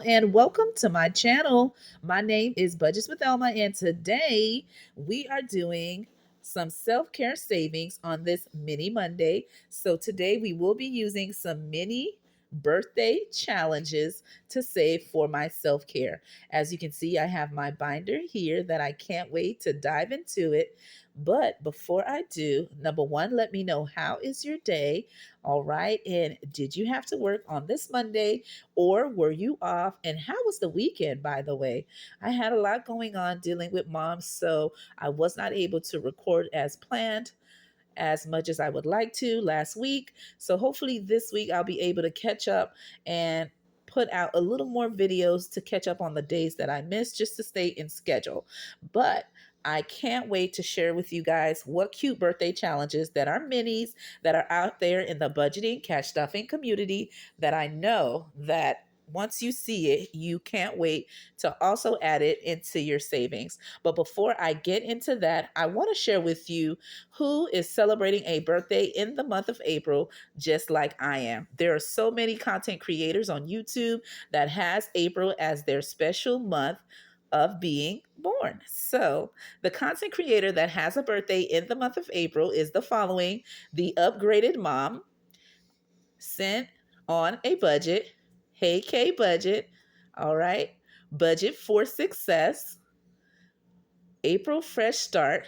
and welcome to my channel. My name is Budgets with Elma, and today we are doing some self-care savings on this mini Monday. So today we will be using some mini birthday challenges to save for my self-care. As you can see, I have my binder here that I can't wait to dive into it. But before I do, number one, let me know, how is your day? All right. And did you have to work on this Monday, or were you off? And how was the weekend, by the way? I had a lot going on dealing with mom, so I was not able to record as planned as much as I would like to last week. So hopefully this week I'll be able to catch up and put out a little more videos to catch up on the days that I missed, just to stay in schedule. But I can't wait to share with you guys what cute birthday challenges that are minis that are out there in the budgeting cash stuffing community that I know that once you see it, you can't wait to also add it into your savings. But before I get into that, I want to share with you who is celebrating a birthday in the month of April, just like I am. There are so many content creators on YouTube that has April as their special month of being born. So the content creator that has a birthday in the month of April is the following: the upgraded mom, sent on a budget, hey K budget, all right, budget for success, April fresh start.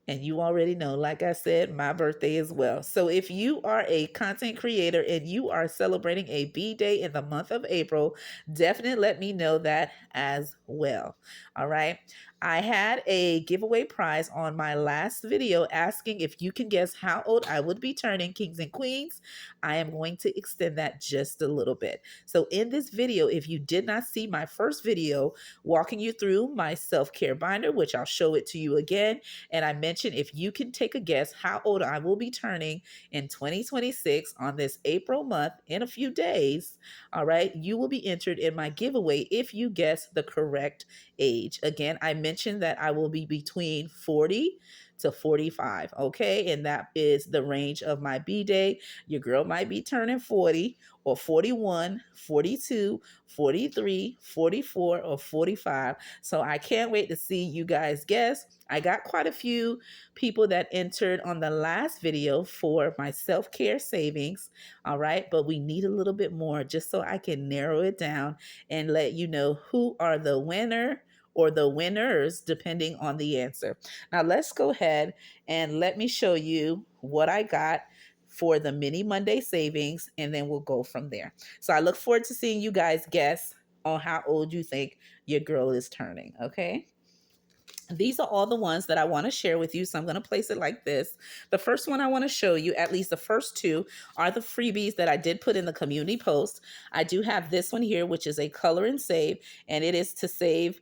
And you already know, like I said, my birthday as well. So if you are a content creator and you are celebrating a B day in the month of April, definitely let me know that as well. All right. I had a giveaway prize on my last video asking if you can guess how old I would be turning, kings and queens. I am going to extend that just a little bit. So in this video, if you did not see my first video walking you through my self-care binder, which I'll show it to you again, and I mentioned if you can take a guess how old I will be turning in 2026 on this April month in a few days, all right, you will be entered in my giveaway if you guess the correct age. Again, I mentioned that I will be between 40 to 45, okay? And that is the range of my B day. Your girl might be turning 40 or 41, 42, 43, 44, or 45. So I can't wait to see you guys guess. I got quite a few people that entered on the last video for my self-care savings. All right, but we need a little bit more just so I can narrow it down and let you know who are the winner or the winners, depending on the answer. Now, let's go ahead and let me show you what I got for the mini Monday savings, and then we'll go from there. So I look forward to seeing you guys guess on how old you think your girl is turning, okay? These are all the ones that I want to share with you. So I'm going to place it like this. The first one I want to show you, at least the first two, are the freebies that I did put in the community post. I do have this one here, which is a color and save, and it is to save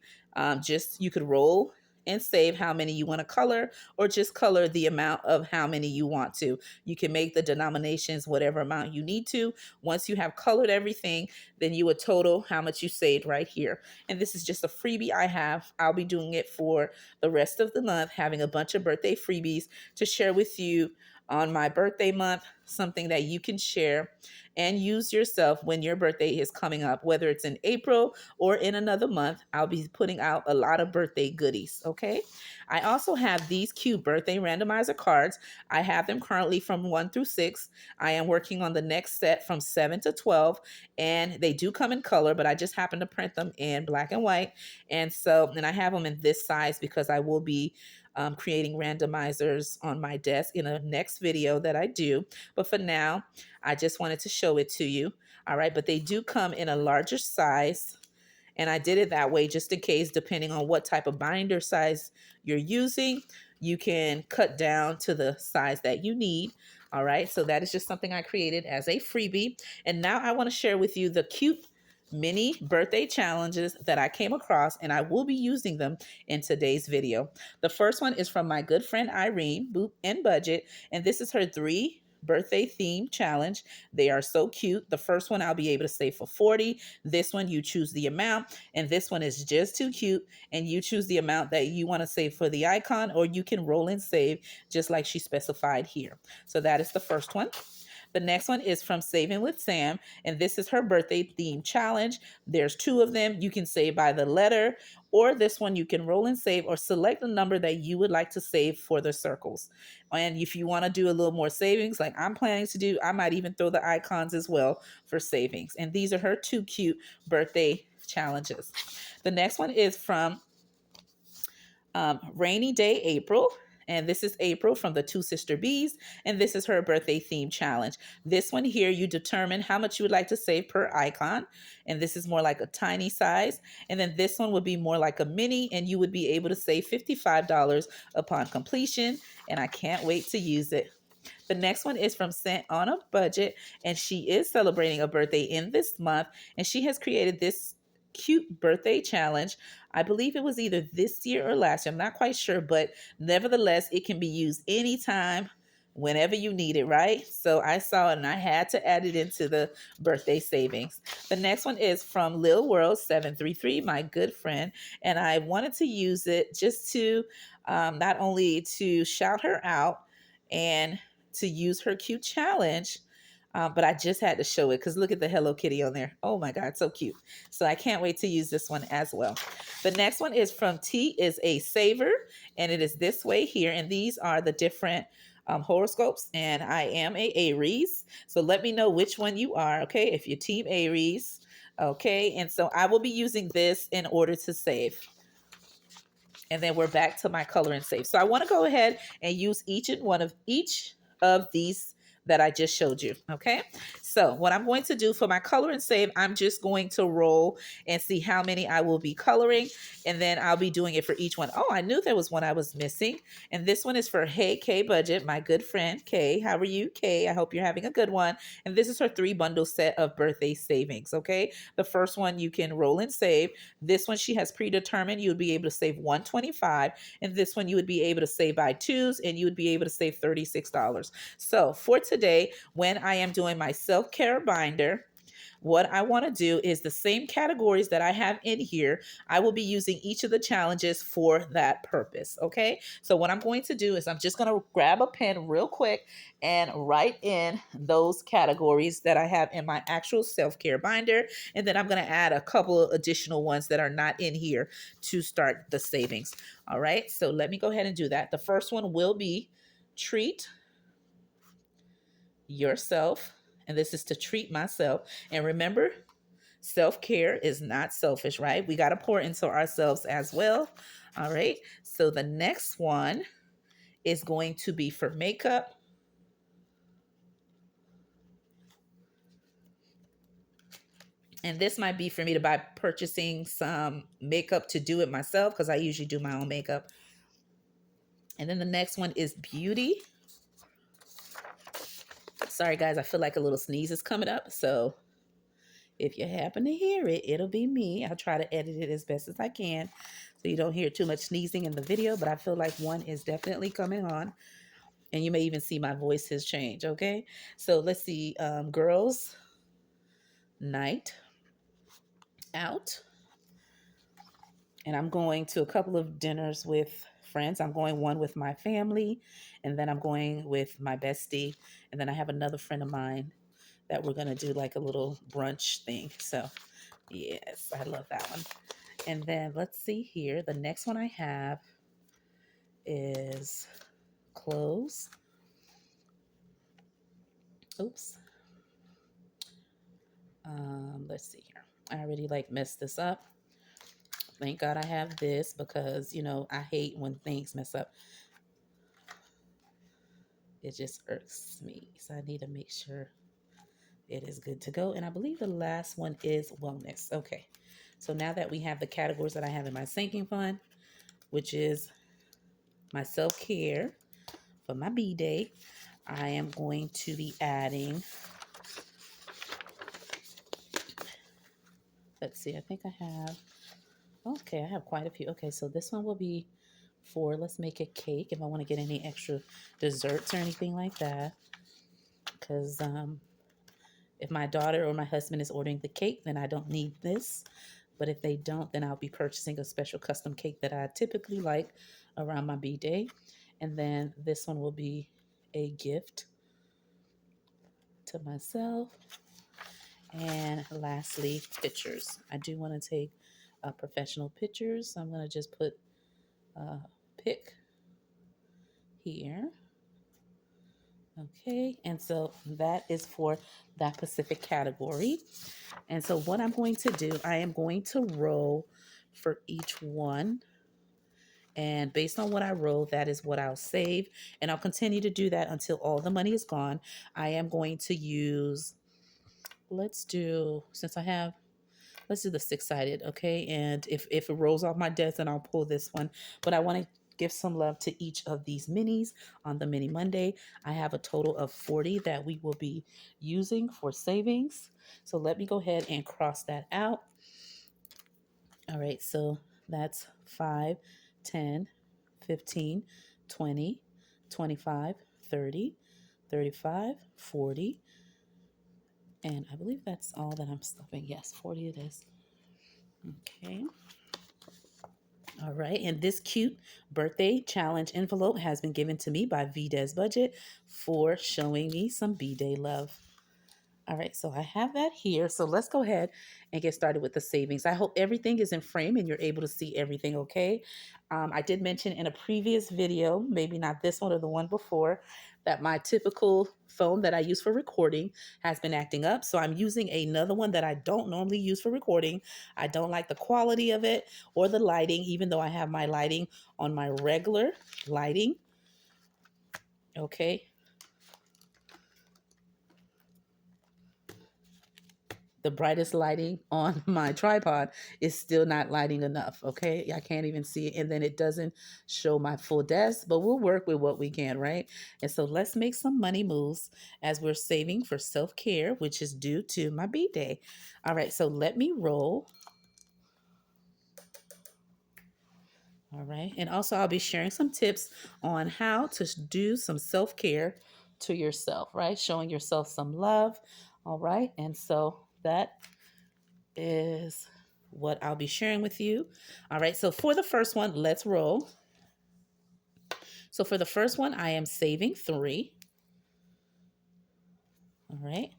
just, you could roll and save how many you want to color, or just color the amount of how many you want to. You can make the denominations whatever amount you need to. Once you have colored everything, then you would total how much you saved right here. And this is just a freebie I have. I'll be doing it for the rest of the month, having a bunch of birthday freebies to share with you on my birthday month, something that you can share and use yourself when your birthday is coming up, whether it's in April or in another month. I'll be putting out a lot of birthday goodies, okay? I also have these cute birthday randomizer cards. I have them currently from 1 through 6. I am working on the next set from 7 to 12, and they do come in color, but I just happen to print them in black and white. And I have them in this size because I will be creating randomizers on my desk in a next video that I do. But for now, I just wanted to show it to you. All right, but they do come in a larger size. And I did it that way just in case, depending on what type of binder size you're using, you can cut down to the size that you need. All right, so that is just something I created as a freebie. And now I want to share with you the cute mini birthday challenges that I came across, and I will be using them in today's video. The first one is from my good friend Irene, Boop and Budget, and this is her 3 birthday theme challenge. They are so cute. The first one I'll be able to save for 40. This one you choose the amount, and this one is just too cute, and you choose the amount that you want to save for the icon, or you can roll and save just like she specified here. So that is the first one. The next one is from Saving with Sam, and this is her birthday theme challenge. There's two of them. You can save by the letter, or this one you can roll and save or select a number that you would like to save for the circles. And if you want to do a little more savings, like I'm planning to do, I might even throw the icons as well for savings. And these are her two cute birthday challenges. The next one is from Rainy Day April. And this is April from the Two Sister Bees. And this is her birthday theme challenge. This one here, you determine how much you would like to save per icon. And this is more like a tiny size. And then this one would be more like a mini. And you would be able to save $55 upon completion. And I can't wait to use it. The next one is from Sent on a Budget, and she is celebrating a birthday in this month, and she has created this cute birthday challenge. I believe it was either this year or last year. I'm not quite sure, but nevertheless, it can be used anytime, whenever you need it, right? So I saw it and I had to add it into the birthday savings. The next one is from Lil World 733, my good friend, and I wanted to use it just to not only to shout her out and to use her cute challenge. But I just had to show it because look at the Hello Kitty on there. Oh my God, so cute. So I can't wait to use this one as well. The next one is from T is a Saver, and it is this way here. And these are the different horoscopes, and I am a Aries. So let me know which one you are, okay? If you're Team Aries, okay? And so I will be using this in order to save. And then we're back to my color and save. So I want to go ahead and use each of these that I just showed you. Okay. So what I'm going to do for my color and save, I'm just going to roll and see how many I will be coloring. And then I'll be doing it for each one. Oh, I knew there was one I was missing. And this one is for Hey K Budget, my good friend Kay. How are you, Kay? I hope you're having a good one. And this is her 3-bundle set of birthday savings. Okay. The first one you can roll and save. This one she has predetermined. You would be able to save $125. And this one you would be able to save by twos, and you would be able to save $36. So for today, when I am doing my self-care binder, what I want to do is the same categories that I have in here. I will be using each of the challenges for that purpose. Okay. So what I'm going to do is I'm just going to grab a pen real quick and write in those categories that I have in my actual self-care binder. And then I'm going to add a couple of additional ones that are not in here to start the savings. All right. So let me go ahead and do that. The first one will be treat yourself. And this is to treat myself. And remember, self-care is not selfish, right? We got to pour into ourselves as well. All right. So the next one is going to be for makeup. And this might be for me to buy purchasing some makeup to do it myself because I usually do my own makeup. And then the next one is beauty. Sorry, guys, I feel like a little sneeze is coming up. So if you happen to hear it, it'll be me. I'll try to edit it as best as I can so you don't hear too much sneezing in the video, but I feel like one is definitely coming on. And you may even see my voice has changed, okay? So let's see, girls' night out. And I'm going to a couple of dinners with friends. I'm going one with my family, and then I'm going with my bestie. And then I have another friend of mine that we're going to do like a little brunch thing. So yes, I love that one. And then let's see here. The next one I have is clothes. Oops. Let's see here. I already like messed this up. Thank God I have this because, you know, I hate when things mess up. It just irks me. So I need to make sure it is good to go. And I believe the last one is wellness. Okay. So now that we have the categories that I have in my sinking fund, which is my self-care for my B-Day, I am going to be adding, let's see, I think I have, okay, I have quite a few. Okay, so this one will be for, let's make a cake if I want to get any extra desserts or anything like that. Because if my daughter or my husband is ordering the cake, then I don't need this. But if they don't, then I'll be purchasing a special custom cake that I typically like around my B-Day. And then this one will be a gift. to myself. And lastly, pictures. I do want to take professional pictures. So I'm going to just put pick here. Okay, and so that is for that specific category. And so what I'm going to do, I am going to roll for each one. And based on what I roll, that is what I'll save. And I'll continue to do that until all the money is gone. I am going to use, let's do the six-sided, okay? And if it rolls off my desk, then I'll pull this one. But I want to give some love to each of these minis on the Mini Monday. I have a total of 40 that we will be using for savings. So let me go ahead and cross that out. All right, so that's 5, 10, 15, 20, 25, 30, 35, 40. And I believe that's all that I'm stuffing. Yes, 40 it is. Okay. All right, and this cute birthday challenge envelope has been given to me by VDes Budget for showing me some B-Day love. All right, so I have that here. So let's go ahead and get started with the savings. I hope everything is in frame and you're able to see everything okay. I did mention in a previous video, maybe not this one or the one before, that my typical phone that I use for recording has been acting up. So I'm using another one that I don't normally use for recording. I don't like the quality of it or the lighting, even though I have my lighting on my regular lighting. Okay. The brightest lighting on my tripod is still not lighting enough. Okay. I can't even see it. And then it doesn't show my full desk, but we'll work with what we can, right? And so let's make some money moves as we're saving for self-care, which is due to my B-Day. All right. So let me roll. All right. And also I'll be sharing some tips on how to do some self-care to yourself, right? Showing yourself some love. All right. And so that is what I'll be sharing with you. All right, so for the first one, let's roll. So for the first one, I am saving 3. All right.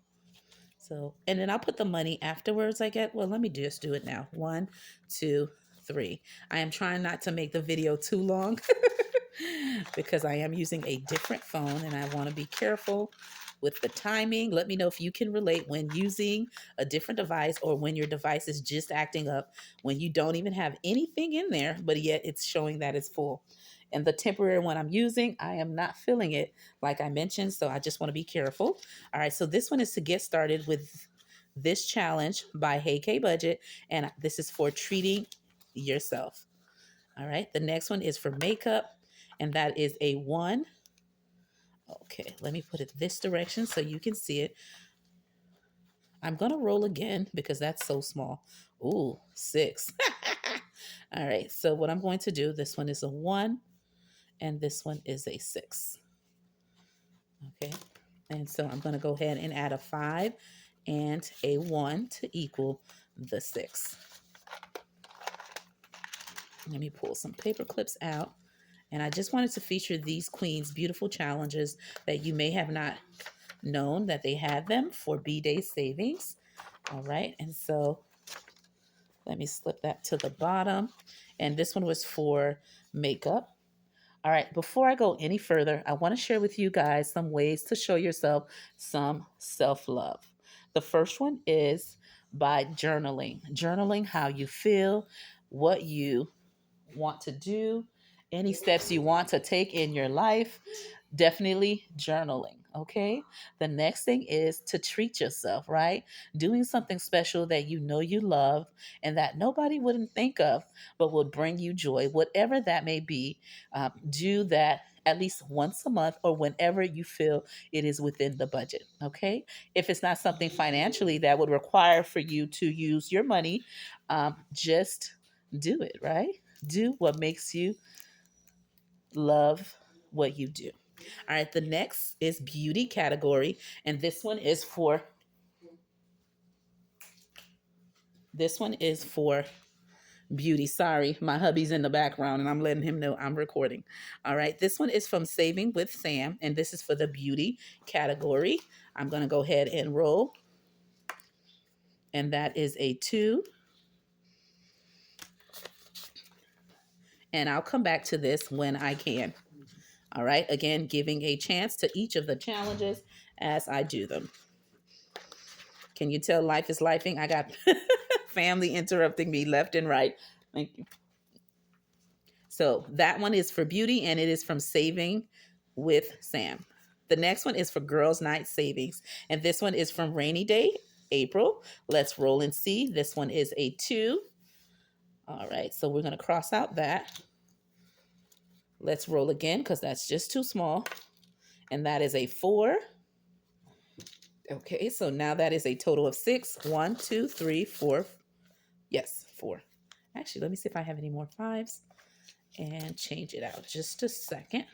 So, and then I'll put the money afterwards, I get. Well, let me just do it now. 1, 2, 3. I am trying not to make the video too long because I am using a different phone and I want to be careful with the timing. Let me know if you can relate when using a different device or when your device is just acting up, when you don't even have anything in there, but yet it's showing that it's full. And the temporary one I'm using, I am not filling it like I mentioned, so I just want to be careful. All right, so this one is to get started with this challenge by Hey K Budget, and this is for treating yourself. All right, the next one is for makeup, and that is a 1. Okay, let me put it this direction so you can see it. I'm going to roll again because that's so small. Ooh, 6. All right, so what I'm going to do, this one is a 1, and this one is a 6. Okay, and so I'm going to go ahead and add a 5 and a 1 to equal the 6. Let me pull some paper clips out. And I just wanted to feature these queens' beautiful challenges that you may have not known that they had them for B-Day savings. All right, and so let me slip that to the bottom. And this one was for makeup. All right, before I go any further, I want to share with you guys some ways to show yourself some self-love. The first one is by journaling. Journaling how you feel, what you want to do, any steps you want to take in your life. Definitely journaling. Okay. The next thing is to treat yourself, right? Doing something special that you know you love and that nobody wouldn't think of, but will bring you joy, whatever that may be. Do that at least once a month or whenever you feel it is within the budget. Okay. If it's not something financially that would require for you to use your money, just do it, right? Do what makes you love what you do. All right, the next is beauty category, and this one is for Beauty. Sorry, my hubby's in the background and I'm letting him know I'm recording. All right, this one is from Saving with Sam, and this is for the beauty category. I'm going to go ahead and roll, and that is a 2. And I'll come back to this when I can. All right, again, giving a chance to each of the challenges as I do them. Can you tell life is lifing? I got family interrupting me left and right. Thank you. So that one is for beauty, and it is from Saving with Sam. The next one is for Girls Night Savings, and this one is from Rainy Day, April. Let's roll and see. This one is a 2. All right, so we're going to cross out that. Let's roll again because that's just too small, and that is a 4. Okay, so now that is a total of 6. 1, 2, 3, 4. Yes, 4. Actually, let me see if I have any more 5s and change it out just a second.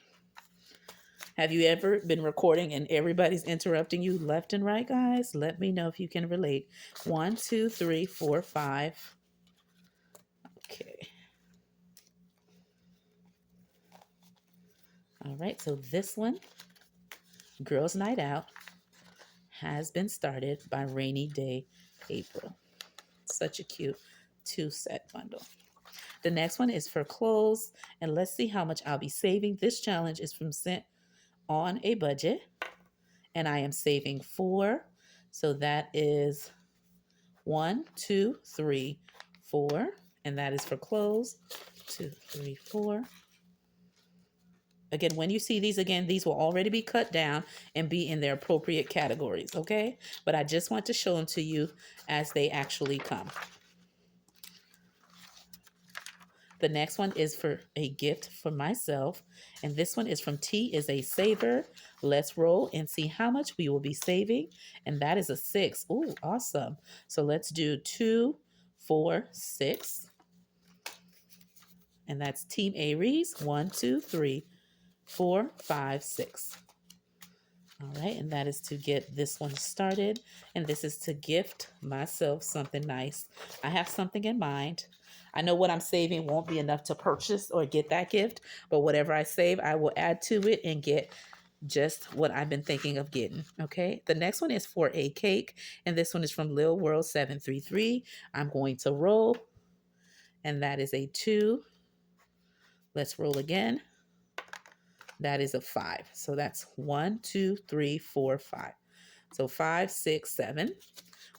Have you ever been recording and everybody's interrupting you left and right, guys? Let me know if you can relate. 1, 2, 3, 4, 5. Okay. All right, so this one, Girls Night Out, has been started by Rainy Day April. Such a cute 2-set bundle. The next one is for clothes, and let's see how much I'll be saving. This challenge is from Sent on a Budget, and I am saving 4. So that is 1, 2, 3, 4, and that is for clothes. 2, 3, 4. Again, when you see these again, these will already be cut down and be in their appropriate categories, okay? But I just want to show them to you as they actually come. The next one is for a gift for myself, and this one is from T is a Saver. Let's roll and see how much we will be saving, and that is a 6. Ooh, awesome. So let's do 2, 4, 6, and that's Team Aries. 1, 2, 3, 4, 5, 6. All right, and that is to get this one started, and this is to gift myself something nice. I have something in mind. I know what I'm saving won't be enough to purchase or get that gift, but whatever I save, I will add to it and get just what I've been thinking of getting, okay? The next one is for a cake, and this one is from Lil World 733. I'm going to roll, and that is a 2. Let's roll again. That is a 5. So that's 1, 2, 3, 4, 5. So 5, 6, 7.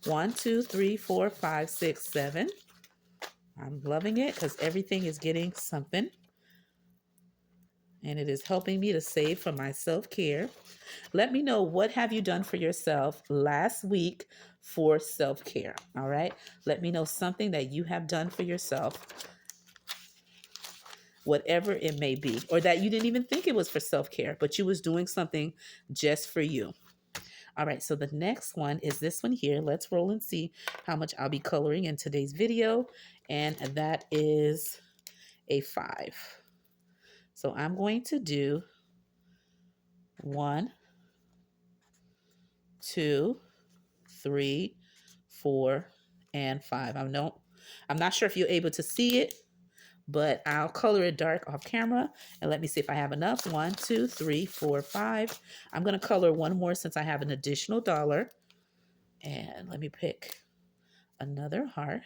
1, 2, 3, 4, 5, 6, 7. I'm loving it because everything is getting something. And it is helping me to save for my self-care. Let me know, what have you done for yourself last week for self-care? All right. Let me know something that you have done for yourself, whatever it may be, or that you didn't even think it was for self-care, but you was doing something just for you. All right, so the next one is this one here. Let's roll and see how much I'll be coloring in today's video, and that is a 5. So I'm going to do 1, 2, 3, 4, and 5. I'm not sure if you're able to see it, but I'll color it dark off camera, and let me see if I have enough. 1, 2, 3, 4, 5. I'm going to color one more since I have an additional $1. And let me pick another heart.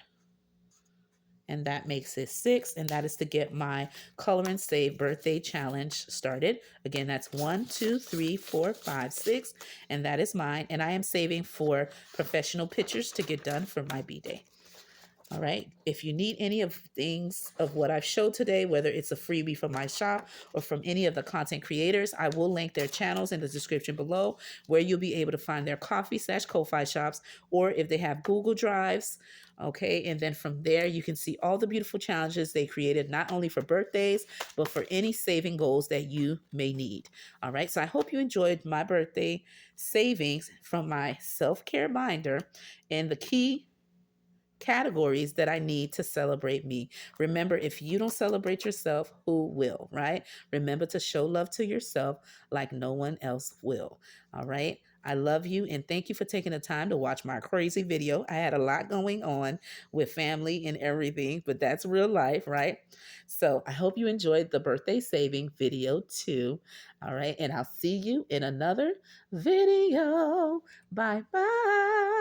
And that makes it 6. And that is to get my Color and Save birthday challenge started. Again, that's 1, 2, 3, 4, 5, 6. And that is mine. And I am saving for professional pictures to get done for my B-Day. All right. If you need any of things of what I've showed today, whether it's a freebie from my shop or from any of the content creators, I will link their channels in the description below, where you'll be able to find their Ko-Fi shops, or if they have Google Drives. Okay. And then from there, you can see all the beautiful challenges they created, not only for birthdays, but for any saving goals that you may need. All right. So I hope you enjoyed my birthday savings from my self-care binder and the key categories that I need to celebrate me. Remember, if you don't celebrate yourself, who will, right? Remember to show love to yourself like no one else will. All right. I love you and thank you for taking the time to watch my crazy video. I had a lot going on with family and everything, but that's real life, right? So I hope you enjoyed the birthday saving video too. All right. And I'll see you in another video. Bye bye.